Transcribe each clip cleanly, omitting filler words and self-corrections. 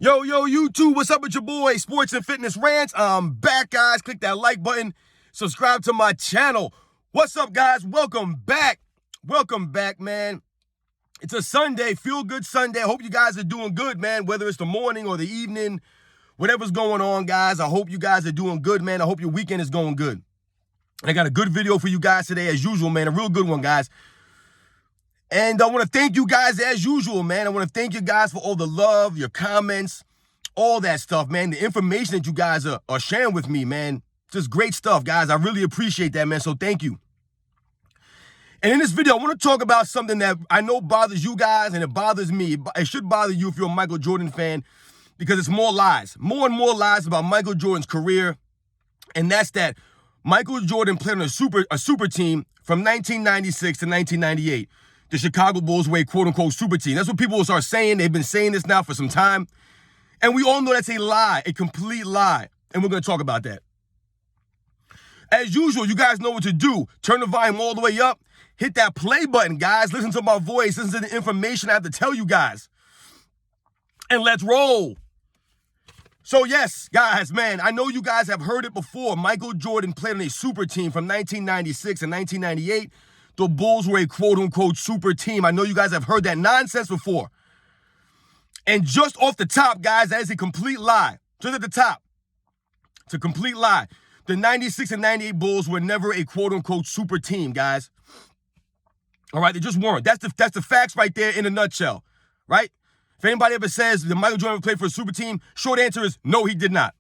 Yo, YouTube, what's up with your boy, Sports and Fitness Rants? I'm back, guys. Click that like button. Subscribe to my channel. What's up, guys? Welcome back. Welcome back, man. It's a Sunday, feel-good Sunday. I hope you guys are doing good, man, whether it's the morning or the evening, whatever's going on, guys. I hope you guys are doing good, man. I hope your weekend is going good. I got a good video for you guys today, as usual, man. A real good one, guys. And I want to thank you guys as usual, man. I want to thank you guys for all the love, your comments, all that stuff, man. The information that you guys are sharing with me, man. Just great stuff, guys. I really appreciate that, man. So thank you. And in this video, I want to talk about something that I know bothers you guys and it bothers me. It should bother you if you're a Michael Jordan fan because it's more lies. More and more lies about Michael Jordan's career. And that's that Michael Jordan played on a super team from 1996 to 1998. The Chicago Bulls were a quote-unquote super team. That's what people will start saying. They've been saying this now for some time. And we all know that's a lie, a complete lie. And we're going to talk about that. As usual, you guys know what to do. Turn the volume all the way up. Hit that play button, guys. Listen to my voice. Listen to the information I have to tell you guys. And let's roll. So yes, guys, man, I know you guys have heard it before. Michael Jordan played on a super team from 1996 and 1998. The Bulls were a quote-unquote super team. I know you guys have heard that nonsense before. And just off the top, guys, that is a complete lie. Just at the top. It's a complete lie. The 96 and 98 Bulls were never a quote-unquote super team, guys. All right, they just weren't. That's the facts right there in a nutshell, right? If anybody ever says that Michael Jordan played for a super team, short answer is no, he did not.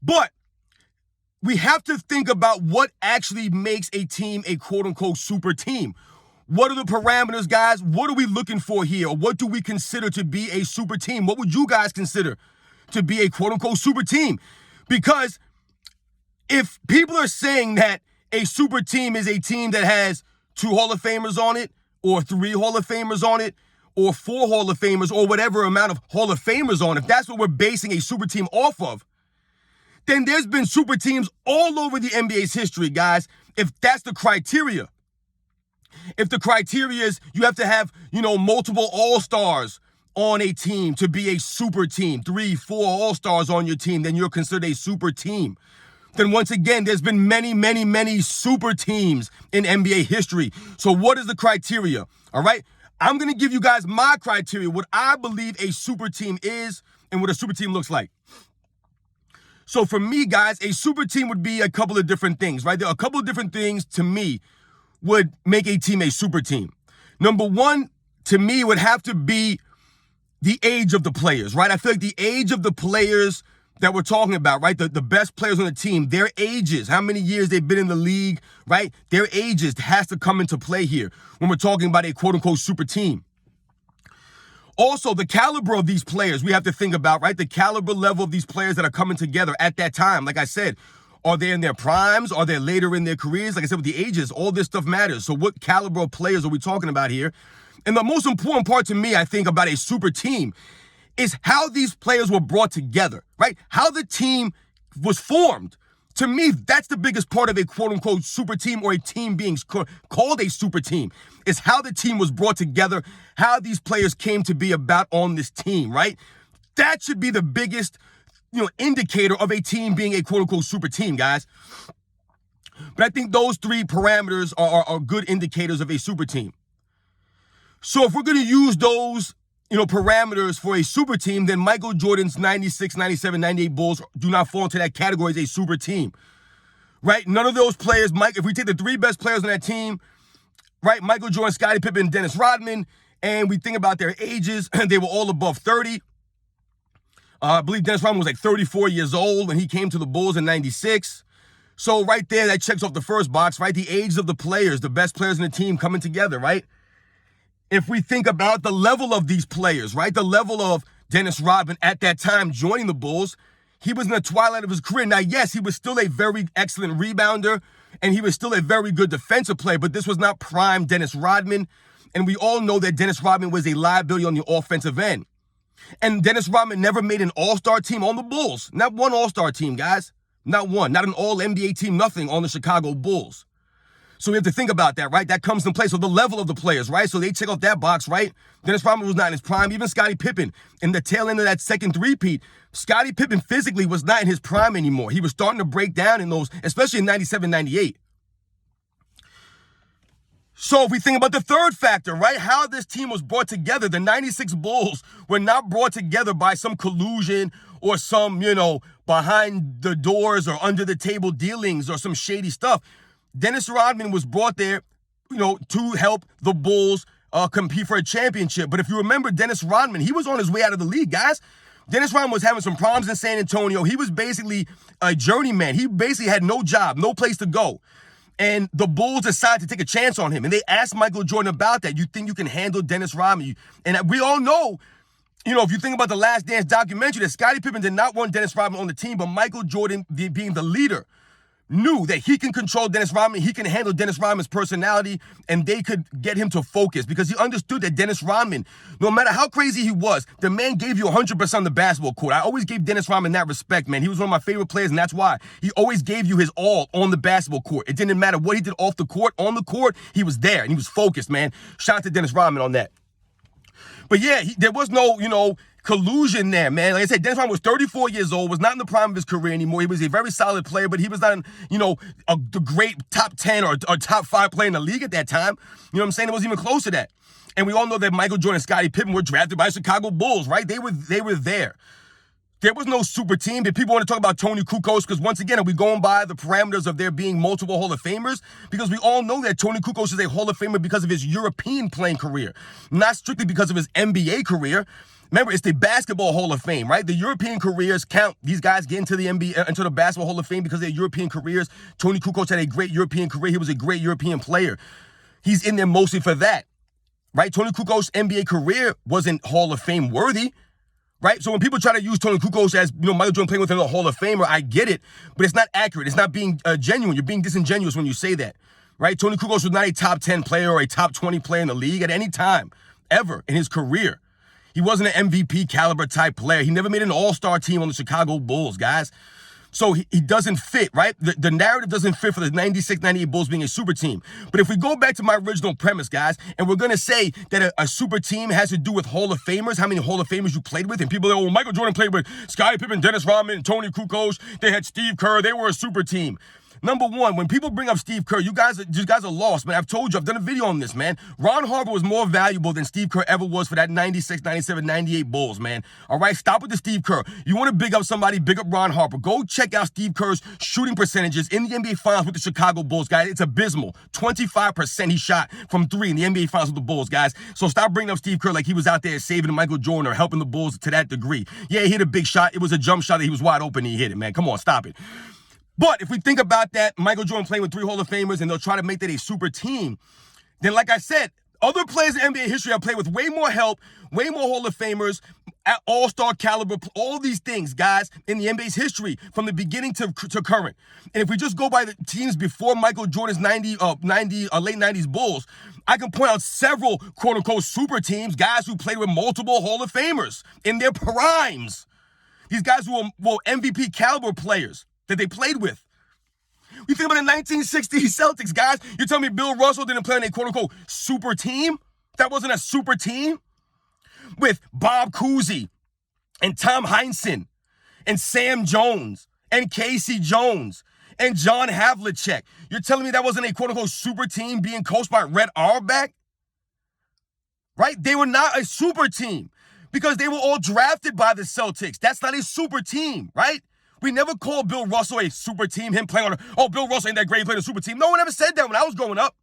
But we have to think about what actually makes a team a quote-unquote super team. What are the parameters, guys? What are we looking for here? What do we consider to be a super team? What would you guys consider to be a quote-unquote super team? Because if people are saying that a super team is a team that has 2 Hall of Famers on it, or 3 Hall of Famers on it, or 4 Hall of Famers, or whatever amount of Hall of Famers on it, if that's what we're basing a super team off of, then there's been super teams all over the NBA's history, guys, if that's the criteria. If the criteria is you have to have, multiple all-stars on a team to be a super team, 3, 4 all-stars on your team, then you're considered a super team. Then once again, there's been many, many, many super teams in NBA history. So what is the criteria? All right? I'm going to give you guys my criteria, what I believe a super team is and what a super team looks like. So for me, guys, a super team would be a couple of different things, right? There are a couple of different things to me would make a team a super team. Number one, to me, would have to be the age of the players, right? I feel like the age of the players that we're talking about, right? The best players on the team, their ages, how many years they've been in the league, right? Their ages has to come into play here when we're talking about a quote-unquote super team. Also, the caliber of these players we have to think about, right? The caliber level of these players that are coming together at that time. Like I said, are they in their primes? Are they later in their careers? Like I said, with the ages, all this stuff matters. So what caliber of players are we talking about here? And the most important part to me, I think, about a super team is how these players were brought together, right? How the team was formed. To me, that's the biggest part of a quote-unquote super team or a team being called a super team, is how the team was brought together, how these players came to be about on this team, right? That should be the biggest, indicator of a team being a quote-unquote super team, guys. But I think those 3 parameters are good indicators of a super team. So if we're going to use those parameters for a super team, then Michael Jordan's 96, 97, 98 Bulls do not fall into that category as a super team, right? None of those players, if we take the 3 best players on that team, right? Michael Jordan, Scottie Pippen, and Dennis Rodman, and we think about their ages, they were all above 30. I believe Dennis Rodman was like 34 years old when he came to the Bulls in 96. So right there, that checks off the first box, right? The ages of the players, the best players in the team coming together, right? If we think about the level of these players, right? The level of Dennis Rodman at that time joining the Bulls, he was in the twilight of his career. Now, yes, he was still a very excellent rebounder, and he was still a very good defensive player, but this was not prime Dennis Rodman. And we all know that Dennis Rodman was a liability on the offensive end. And Dennis Rodman never made an all-star team on the Bulls. Not one all-star team, guys. Not one. Not an all-NBA team, nothing on the Chicago Bulls. So we have to think about that, right? That comes into play. So the level of the players, right? So they check off that box, right? Dennis Rodman was not in his prime. Even Scottie Pippen, in the tail end of that second three-peat, Scottie Pippen physically was not in his prime anymore. He was starting to break down in those, especially in 97, 98. So if we think about the third factor, right? How this team was brought together, the 96 Bulls were not brought together by some collusion or some, behind the doors or under the table dealings or some shady stuff. Dennis Rodman was brought there, to help the Bulls compete for a championship. But if you remember Dennis Rodman, he was on his way out of the league, guys. Dennis Rodman was having some problems in San Antonio. He was basically a journeyman. He basically had no job, no place to go. And the Bulls decided to take a chance on him. And they asked Michael Jordan about that. You think you can handle Dennis Rodman? And we all know, if you think about the Last Dance documentary, that Scottie Pippen did not want Dennis Rodman on the team, but Michael Jordan, being the leader, knew that he can control Dennis Rodman, he can handle Dennis Rodman's personality, and they could get him to focus because he understood that Dennis Rodman, no matter how crazy he was, the man gave you 100% on the basketball court. I always gave Dennis Rodman that respect, man. He was one of my favorite players, and that's why. He always gave you his all on the basketball court. It didn't matter what he did off the court. On the court, he was there, and he was focused, man. Shout out to Dennis Rodman on that. But yeah, there was no, collusion there, man. Like I said, Dennis Rodman was 34 years old, was not in the prime of his career anymore. He was a very solid player, but he was not, the great top 10 or top 5 player in the league at that time. You know what I'm saying? It wasn't even close to that. And we all know that Michael Jordan and Scottie Pippen were drafted by the Chicago Bulls, right? They were there. There was no super team. Did people want to talk about Tony Kukoc? Because once again, are we going by the parameters of there being multiple Hall of Famers? Because we all know that Tony Kukoc is a Hall of Famer because of his European playing career, not strictly because of his NBA career. Remember, it's the Basketball Hall of Fame, right? The European careers count. These guys get into the NBA, into the Basketball Hall of Fame because of their European careers. Tony Kukoc had a great European career. He was a great European player. He's in there mostly for that, right? Tony Kukoc's NBA career wasn't Hall of Fame worthy, right? So when people try to use Tony Kukoc as, Michael Jordan playing with another Hall of Famer, I get it, but it's not accurate. It's not being genuine. You're being disingenuous when you say that, right? Tony Kukoc was not a top 10 player or a top 20 player in the league at any time, ever in his career. He wasn't an MVP caliber type player. He never made an all-star team on the Chicago Bulls, guys. So he doesn't fit, right? The narrative doesn't fit for the 96, 98 Bulls being a super team. But if we go back to my original premise, guys, and we're going to say that a super team has to do with Hall of Famers, how many Hall of Famers you played with, and people say, Michael Jordan played with Scottie Pippen, Dennis Rodman, and Tony Kukoc. They had Steve Kerr. They were a super team. Number one, when people bring up Steve Kerr, you guys are lost, man. I've told you, I've done a video on this, man. Ron Harper was more valuable than Steve Kerr ever was for that 96, 97, 98 Bulls, man. All right, stop with the Steve Kerr. You want to big up somebody, big up Ron Harper. Go check out Steve Kerr's shooting percentages in the NBA Finals with the Chicago Bulls, guys. It's abysmal. 25% he shot from 3 in the NBA Finals with the Bulls, guys. So stop bringing up Steve Kerr like he was out there saving Michael Jordan or helping the Bulls to that degree. Yeah, he hit a big shot. It was a jump shot that he was wide open and he hit it, man. Come on, stop it. But if we think about that, Michael Jordan playing with 3 Hall of Famers and they'll try to make that a super team, then like I said, other players in NBA history have played with way more help, way more Hall of Famers, at all-star caliber, all these things, guys, in the NBA's history from the beginning to current. And if we just go by the teams before Michael Jordan's late 90s Bulls, I can point out several quote-unquote super teams, guys who played with multiple Hall of Famers in their primes. These guys who were MVP caliber players that they played with. We think about the 1960s Celtics, guys. You're telling me Bill Russell didn't play on a quote-unquote super team? That wasn't a super team? With Bob Cousy and Tom Heinsohn and Sam Jones and Casey Jones and John Havlicek. You're telling me that wasn't a quote-unquote super team being coached by Red Auerbach? Right? They were not a super team because they were all drafted by the Celtics. That's not a super team, right? We never called Bill Russell a super team, him playing on Bill Russell ain't that great, he played a super team. No one ever said that when I was growing up.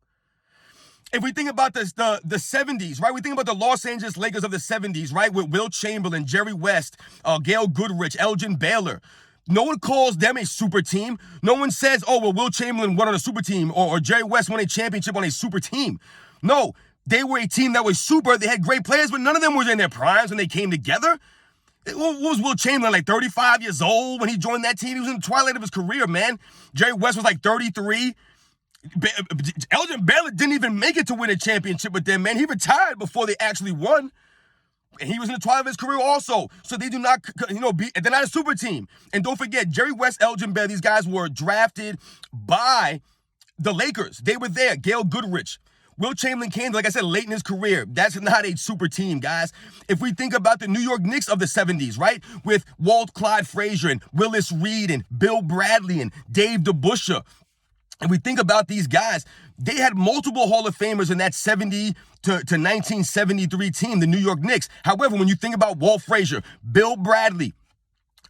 If we think about the 70s, right? We think about the Los Angeles Lakers of the 70s, right? With Will Chamberlain, Jerry West, Gail Goodrich, Elgin Baylor. No one calls them a super team. No one says, Will Chamberlain won on a super team or Jerry West won a championship on a super team. No, they were a team that was super. They had great players, but none of them was in their primes when they came together. What was Will Chamberlain, like 35 years old when he joined that team? He was in the twilight of his career, man. Jerry West was like 33. Elgin Baylor didn't even make it to win a championship with them, man. He retired before they actually won. And he was in the twilight of his career also. So they do not, they're not a super team. And don't forget, Jerry West, Elgin Baylor, these guys were drafted by The Lakers, they were there. Gail Goodrich. Will Chamberlain came, like I said, late in his career. That's not a super team, guys. If we think about the New York Knicks of the 70s, right? With Walt Clyde Frazier and Willis Reed and Bill Bradley and Dave DeBusschere. And we think about these guys, they had multiple Hall of Famers in that 70 to 1973 team, the New York Knicks. However, when you think about Walt Frazier, Bill Bradley,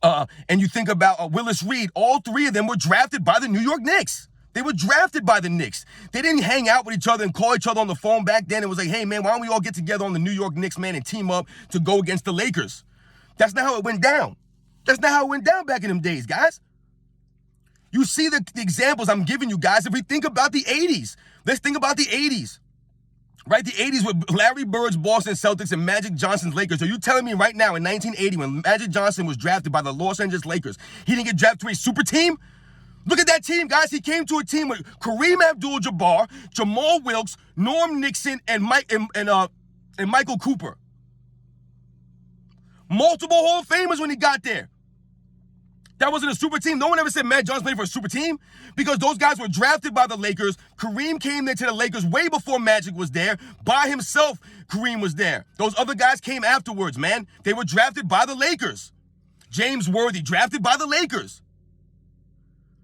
and you think about Willis Reed, all three of them were drafted by the New York Knicks. They were drafted by the Knicks. They didn't hang out with each other and call each other on the phone back then. It was like, hey, man, why don't we all get together on the New York Knicks, man, and team up to go against the Lakers? That's not how it went down. That's not how it went down back in them days, guys. You see the examples I'm giving you, guys. If we think about the 80s, let's think about the 80s, right? The 80s with Larry Bird's Boston Celtics and Magic Johnson's Lakers. Are you telling me right now in 1980 when Magic Johnson was drafted by the Los Angeles Lakers, he didn't get drafted to a super team? Look at that team, guys. He came to a team with Kareem Abdul-Jabbar, Jamal Wilkes, Norm Nixon, and Michael Cooper. Multiple Hall of Famers when he got there. That wasn't a super team. No one ever said Magic Johnson played for a super team because those guys were drafted by the Lakers. Kareem came there to the Lakers way before Magic was there. By himself, Kareem was there. Those other guys came afterwards, man. They were drafted by the Lakers. James Worthy, drafted by the Lakers.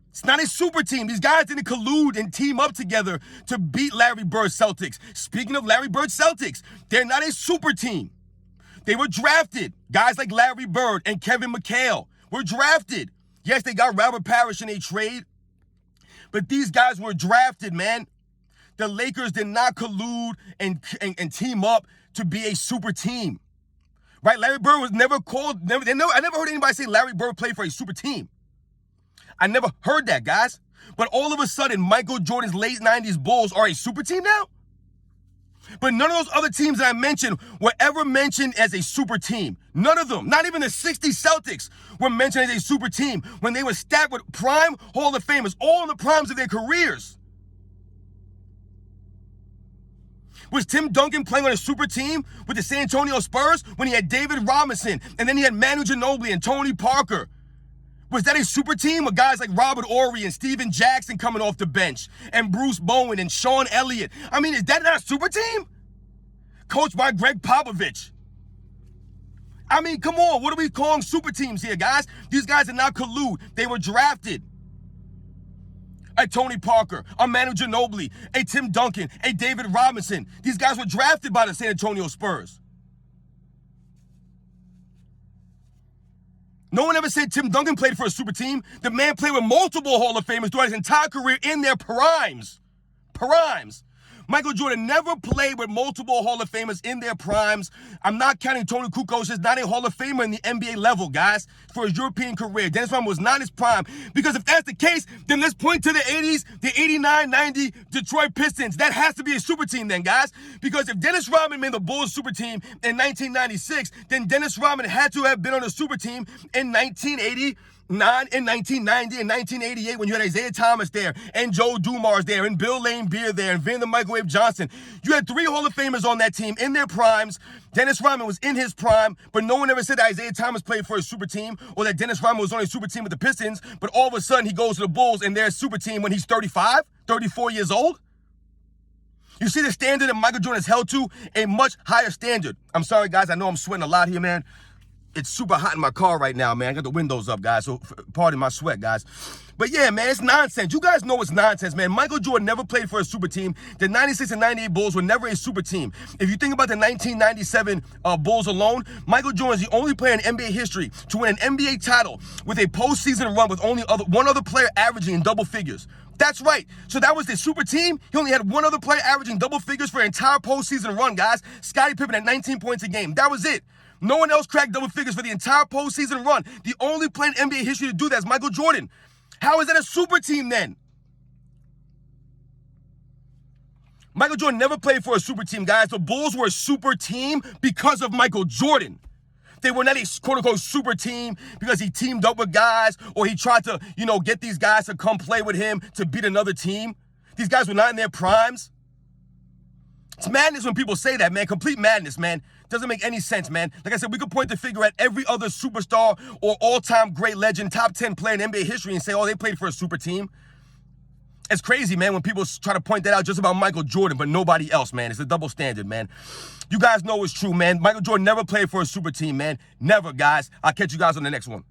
It's not a super team. These guys didn't collude and team up together to beat Larry Bird's Celtics. Speaking of Larry Bird's Celtics, they're not a super team. They were drafted. Guys like Larry Bird and Kevin McHale were drafted. Yes, they got Robert Parrish in a trade, but these guys were drafted, man. The Lakers did not collude and team up to be a super team. Right? Larry Bird was never called, I never heard anybody say Larry Bird played for a super team. I never heard that, guys. But all of a sudden, Michael Jordan's late 90s Bulls are a super team now? But none of those other teams that I mentioned were ever mentioned as a super team. None of them, not even the 60 Celtics, were mentioned as a super team when they were stacked with prime Hall of Famers, all in the primes of their careers. Was Tim Duncan playing on a super team with the San Antonio Spurs when he had David Robinson and then he had Manu Ginobili and Tony Parker? Was that a super team with guys like Robert Horry and Steven Jackson coming off the bench and Bruce Bowen and Sean Elliott? I mean, is that not a super team? Coached by Greg Popovich. I mean, come on. What are we calling super teams here, guys? These guys did not collude. They were drafted. A Tony Parker, a Manu Ginobili, a Tim Duncan, a David Robinson. These guys were drafted by the San Antonio Spurs. No one ever said Tim Duncan played for a super team. The man played with multiple Hall of Famers throughout his entire career in their primes. Michael Jordan never played with multiple Hall of Famers in their primes. I'm not counting Tony Kukoc as not a Hall of Famer in the NBA level, guys, for his European career. Dennis Rodman was not his prime. Because if that's the case, then let's point to the 80s, the 89-90 Detroit Pistons. That has to be a super team then, guys. Because if Dennis Rodman made the Bulls super team in 1996, then Dennis Rodman had to have been on a super team in 1980. In 1990 and 1988 when you had Isaiah Thomas there and Joe Dumars there and Bill Lane Beer there and Van the Microwave Johnson. You had three Hall of Famers on that team in their primes. Dennis Rodman was in his prime, but no one ever said that Isaiah Thomas played for a super team or that Dennis Rodman was on a super team with the Pistons, but all of a sudden he goes to the Bulls and they're a super team when he's 35, 34 years old. You see the standard that Michael Jordan has held to, a much higher standard. I'm sorry, guys. I know I'm sweating a lot here, man. It's super hot in my car right now, man. I got the windows up, guys, so pardon my sweat, guys. But yeah, man, it's nonsense. You guys know it's nonsense, man. Michael Jordan never played for a super team. The 96 and 98 Bulls were never a super team. If you think about the 1997 Bulls alone, Michael Jordan is the only player in NBA history to win an NBA title with a postseason run with only one other player averaging in double figures. That's right. So that was the super team. He only had one other player averaging double figures for an entire postseason run, guys. Scottie Pippen at 19 points a game. That was it. No one else cracked double figures for the entire postseason run. The only player in NBA history to do that is Michael Jordan. How is that a super team then? Michael Jordan never played for a super team, guys. The Bulls were a super team because of Michael Jordan. They were not a quote-unquote super team because he teamed up with guys or he tried to, get these guys to come play with him to beat another team. These guys were not in their primes. It's madness when people say that, man. Complete madness, man. Doesn't make any sense, man. Like I said, we could point the finger at every other superstar or all-time great legend, top 10 player in NBA history and say, oh, they played for a super team. It's crazy, man, when people try to point that out just about Michael Jordan, but nobody else, man. It's a double standard, man. You guys know it's true, man. Michael Jordan never played for a super team, man. Never, guys. I'll catch you guys on the next one.